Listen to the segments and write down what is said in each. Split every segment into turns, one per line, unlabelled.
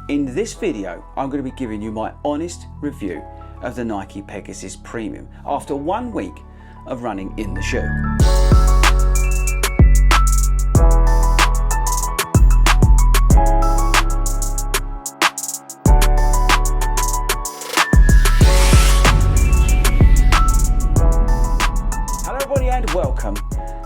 In this video, I'm going to be giving you my honest review of the Nike Pegasus Premium after 1 week of running in the shoe. Hello everybody and welcome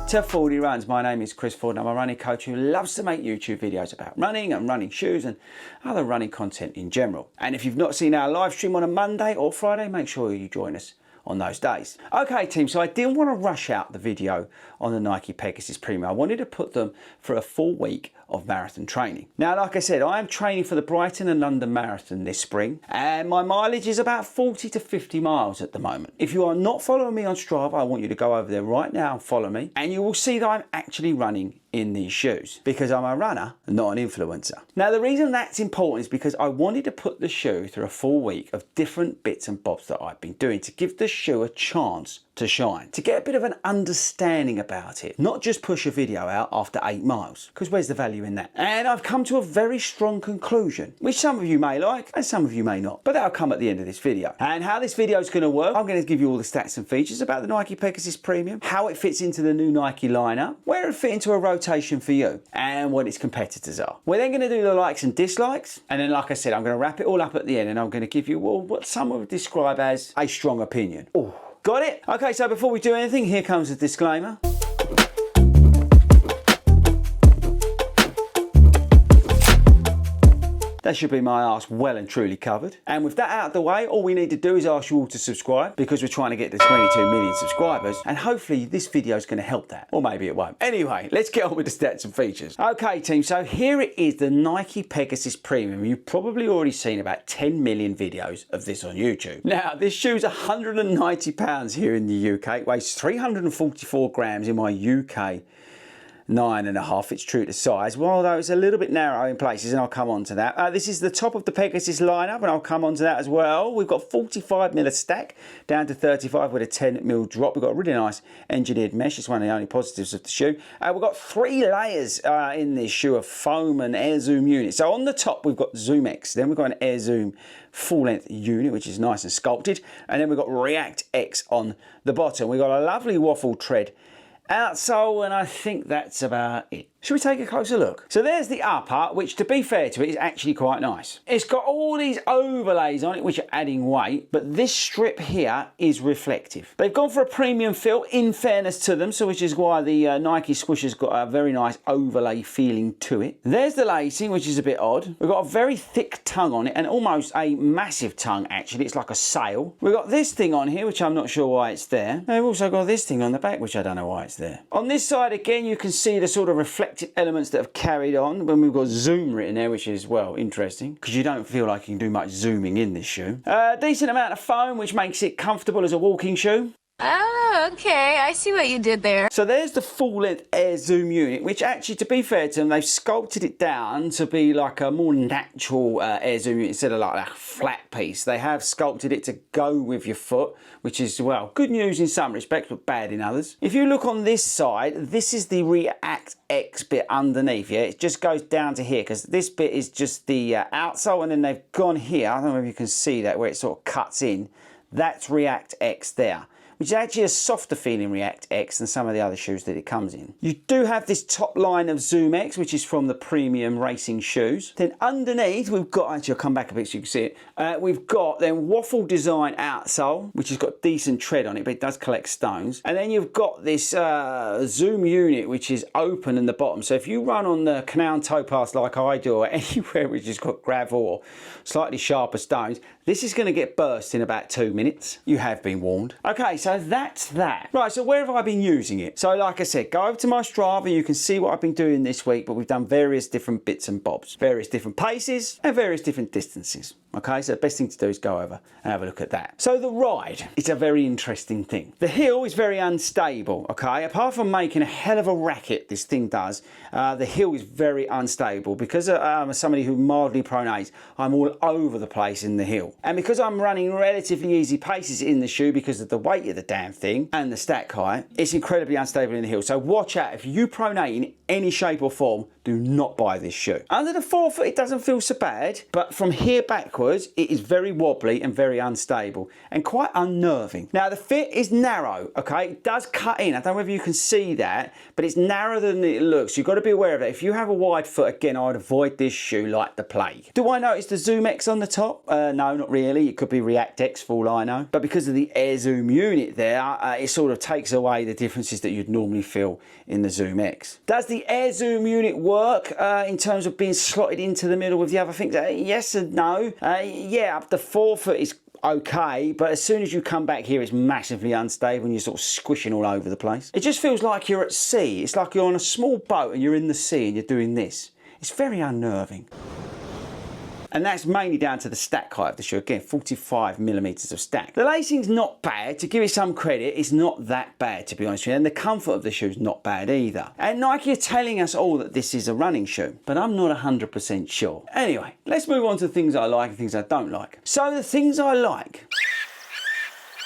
to FORDY Runs. My name is Chris Ford and I'm a running coach who loves to make YouTube videos about running and running shoes and other running content in general. And if you've not seen our live stream on a Monday or Friday, make sure you join us on those days. Okay team, so I didn't want to rush out the video on the Nike Pegasus Premium. I wanted to put them for a full week of marathon training. Now, like I said, I am training for the Brighton and London Marathon this spring, and my mileage is about 40 to 50 miles at the moment. If you are not following me on Strava, I want you to go over there right now and follow me, and you will see that I'm actually running in these shoes because I'm a runner and not an influencer. Now, the reason that's important is because I wanted to put the shoe through a full week of different bits and bobs that I've been doing to give the shoe a chance to shine, to get a bit of an understanding about it, not just push a video out after 8 miles, because where's the value in that? And I've come to a very strong conclusion, which some of you may like and some of you may not, but that'll come at the end of this video. And how this video is going to work, I'm going to give you all the stats and features about the Nike Pegasus Premium, how it fits into the new Nike lineup, where it fit into a rotation for you, and what its competitors are. We're then going to do the likes and dislikes, and then, like I said, I'm going to wrap it all up at the end, and I'm going to give you, well, what some would describe as a strong opinion. Oh, got it? Okay, so before we do anything, here comes a disclaimer. That should be my arse well and truly covered. And with that out of the way, all we need to do is ask you all to subscribe because we're trying to get to 22 million subscribers, and hopefully this video is going to help that. Or maybe it won't. Anyway, let's get on with the stats and features. Okay team, so here it is, the Nike Pegasus Premium. You've probably already seen about 10 million videos of this on YouTube. Now, this shoe's 190 pounds here in the UK. It weighs 344 grams in my UK 9.5. It's true to size, well, although it's a little bit narrow in places, and I'll come on to that. This is the top of the Pegasus lineup, and I'll come on to that as well. We've got 45mm stack down to 35 with a 10mm drop. We've got a really nice engineered mesh. It's one of the only positives of the shoe. We've got 3 layers in this shoe of foam and air zoom unit. So on the top we've got Zoom X, then we've got an air zoom full length unit, which is nice and sculpted, and then we've got React X on the bottom. We've got a lovely waffle tread outsole, and I think that's about it. Should we take a closer look? So there's the upper, which, to be fair to it, is actually quite nice. It's got all these overlays on it which are adding weight, but this strip here is reflective. They've gone for a premium feel, in fairness to them, so which is why the Nike swoosh has got a very nice overlay feeling to it. There's the lacing, which is a bit odd. We've got a very thick tongue on it, and almost a massive tongue actually. It's like a sail. We've got this thing on here, which I'm not sure why it's there. And we've also got this thing on the back, which I don't know why it's there. On this side again, you can see the sort of reflective elements that have carried on when we've got zoom written there, which is, well, interesting because you don't feel like you can do much zooming in this shoe. Decent amount of foam, which makes it comfortable as a walking shoe.
Oh, okay. I see what you did there.
So there's the full-length air zoom unit, which actually, to be fair to them, they've sculpted it down to be like a more natural air zoom unit instead of like a flat piece. They have sculpted it to go with your foot, which is, well, good news in some respects, but bad in others. If you look on this side, this is the React X bit underneath. Yeah, it just goes down to here because this bit is just the outsole, and then they've gone here. I don't know if you can see that where it sort of cuts in. That's React X there, which is actually a softer feeling React X than some of the other shoes that it comes in. You do have this top line of Zoom X, which is from the premium racing shoes. Then underneath, we've got, actually I'll come back a bit so you can see it, we've got then waffle design outsole, which has got decent tread on it, but it does collect stones. And then you've got this Zoom unit, which is open in the bottom. So if you run on the canal and towpath like I do, or anywhere which has got gravel or slightly sharper stones, this is going to get burst in about 2 minutes. You have been warned. Okay, so that's that. Right, so where have I been using it? So like I said, go over to my Strava, you can see what I've been doing this week, but we've done various different bits and bobs, various different paces and various different distances. Okay, so the best thing to do is go over and have a look at that. So the ride is a very interesting thing. The hill is very unstable, okay? Apart from making a hell of a racket, this thing does, the hill is very unstable. Because I'm somebody who mildly pronates, I'm all over the place in the hill. And because I'm running relatively easy paces in the shoe because of the weight of the damn thing and the stack height, it's incredibly unstable in the hill. So watch out, if you pronate in any shape or form, do not buy this shoe. Under the forefoot, it doesn't feel so bad, but from here backwards, it is very wobbly and very unstable and quite unnerving. Now, the fit is narrow, okay? It does cut in. I don't know whether you can see that, but it's narrower than it looks. You've got to be aware of that. If you have a wide foot, again, I would avoid this shoe like the plague. Do I notice the Zoom X on the top? No, not really. It could be React X for all I know. But because of the Air Zoom unit there, it sort of takes away the differences that you'd normally feel in the Zoom X. Does the Air Zoom unit work in terms of being slotted into the middle with the other things? Yes and no. Yeah, the forefoot is okay, but as soon as you come back here, it's massively unstable and you're sort of squishing all over the place. It just feels like you're at sea. It's like you're on a small boat and you're in the sea and you're doing this. It's very unnerving. And that's mainly down to the stack height of the shoe. Again, 45mm of stack. The lacing's not bad. To give it some credit, it's not that bad, to be honest with you. And the comfort of the shoe's not bad either. And Nike are telling us all that this is a running shoe, but I'm not 100% sure. Anyway, let's move on to the things I like and things I don't like. So the things I like.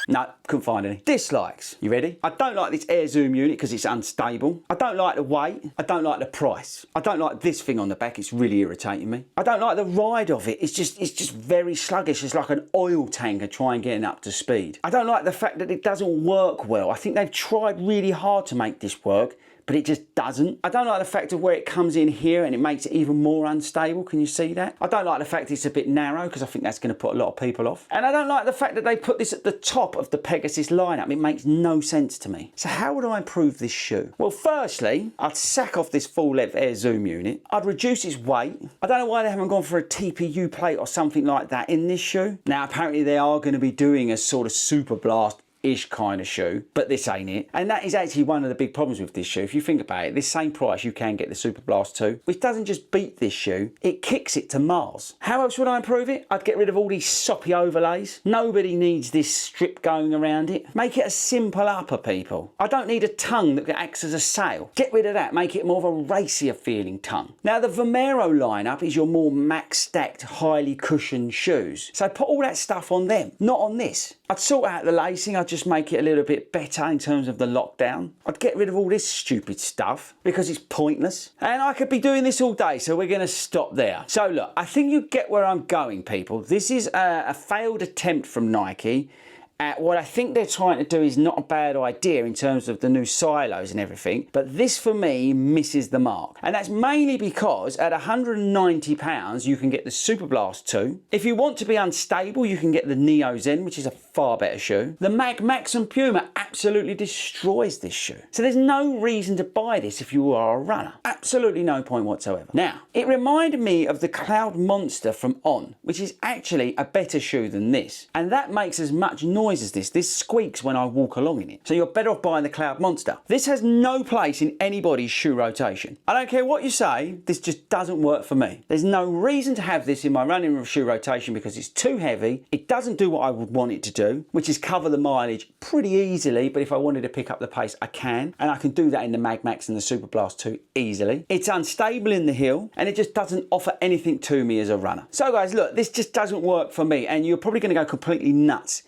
No, couldn't find any. Dislikes. You ready? I don't like this Air Zoom unit because it's unstable. I don't like the weight. I don't like the price. I don't like this thing on the back. It's really irritating me. I don't like the ride of it. It's just very sluggish. It's like an oil tanker trying getting up to speed. I don't like the fact that it doesn't work well. I think they've tried really hard to make this work, but it just doesn't. I don't like the fact of where it comes in here and it makes it even more unstable. Can you see that? I don't like the fact it's a bit narrow because I think that's going to put a lot of people off. And I don't like the fact that they put this at the top of the Pegasus lineup. It makes no sense to me. So how would I improve this shoe? Well, firstly, I'd sack off this full length Air Zoom unit. I'd reduce its weight. I don't know why they haven't gone for a TPU plate or something like that in this shoe. Now, apparently they are going to be doing a sort of Super Blast ish kind of shoe, but this ain't it. And that is actually one of the big problems with this shoe. If you think about it, this same price you can get the Super Blast 2, which doesn't just beat this shoe, it kicks it to Mars. How else would I improve it? I'd get rid of all these soppy overlays. Nobody needs this strip going around it. Make it a simple upper, people. I don't need a tongue that acts as a sail. Get rid of that, make it more of a racier feeling tongue. Now the Vomero lineup is your more max stacked, highly cushioned shoes. So put all that stuff on them, not on this. I'd sort out the lacing, I'd just make it a little bit better in terms of the lockdown. I'd get rid of all this stupid stuff because it's pointless. And I could be doing this all day, so we're gonna stop there. So look, I think you get where I'm going, people. This is a failed attempt from Nike at what I think they're trying to do is not a bad idea in terms of the new silos and everything, but this for me misses the mark. And that's mainly because at £190 you can get the Super Blast 2. If you want to be unstable, you can get the Neo Zen, which is a far better shoe. The Mag Max and Puma absolutely destroys this shoe. So there's no reason to buy this if you are a runner. Absolutely no point whatsoever. Now, it reminded me of the Cloud Monster from On, which is actually a better shoe than this. And that makes as much noise as this. This squeaks when I walk along in it. So you're better off buying the Cloud Monster. This has no place in anybody's shoe rotation. I don't care what you say, this just doesn't work for me. There's no reason to have this in my running shoe rotation because it's too heavy. It doesn't do what I would want it to do, which is cover the mileage pretty easily, but if I wanted to pick up the pace, I can. And I can do that in the Mag Max and the Super Blast 2 easily. It's unstable in the heel, and it just doesn't offer anything to me as a runner. So guys, look, this just doesn't work for me, and you're probably going to go completely nuts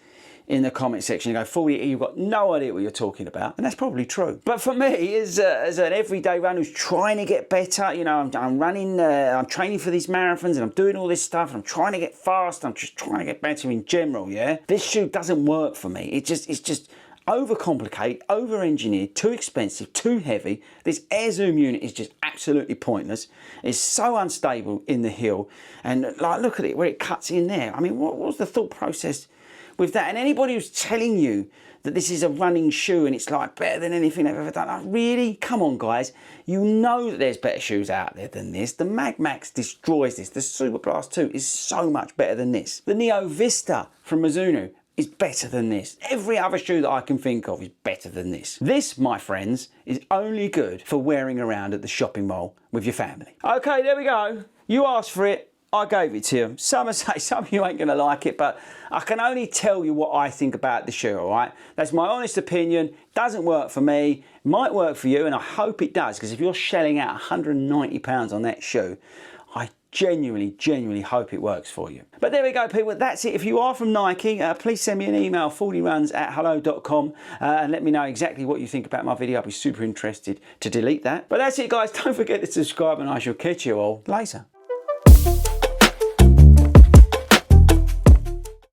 in the comment section. You go, FORDY, you've got no idea what you're talking about. And that's probably true. But for me, as an everyday runner who's trying to get better, you know, I'm running, I'm training for these marathons and I'm doing all this stuff and I'm trying to get fast. I'm just trying to get better in general, yeah? This shoe doesn't work for me. It's just overcomplicated, over-engineered, too expensive, too heavy. This Air Zoom unit is just absolutely pointless. It's so unstable in the heel. And like, look at it, where it cuts in there. I mean, what was the thought process with that? And anybody who's telling you that this is a running shoe and it's like better than anything I've ever done, like, really? Come on, guys. You know that there's better shoes out there than this. The Mag Max destroys this. The Super Blast 2 is so much better than this. The Neo Vista from Mizuno is better than this. Every other shoe that I can think of is better than this. This, my friends, is only good for wearing around at the shopping mall with your family. Okay, there we go. You asked for it. I gave it to you. Some say some of you ain't gonna like it, but I can only tell you what I think about the shoe, all right? That's my honest opinion. Doesn't work for me, might work for you, and I hope it does, because if you're shelling out £190 on that shoe, I genuinely hope it works for you. But there we go, people. That's it. If you are from Nike, please send me an email, fordyruns@hello.com, and let me know exactly what you think about my video. I'll be super interested to delete that. But that's it, guys. Don't forget to subscribe, and I shall catch you all later.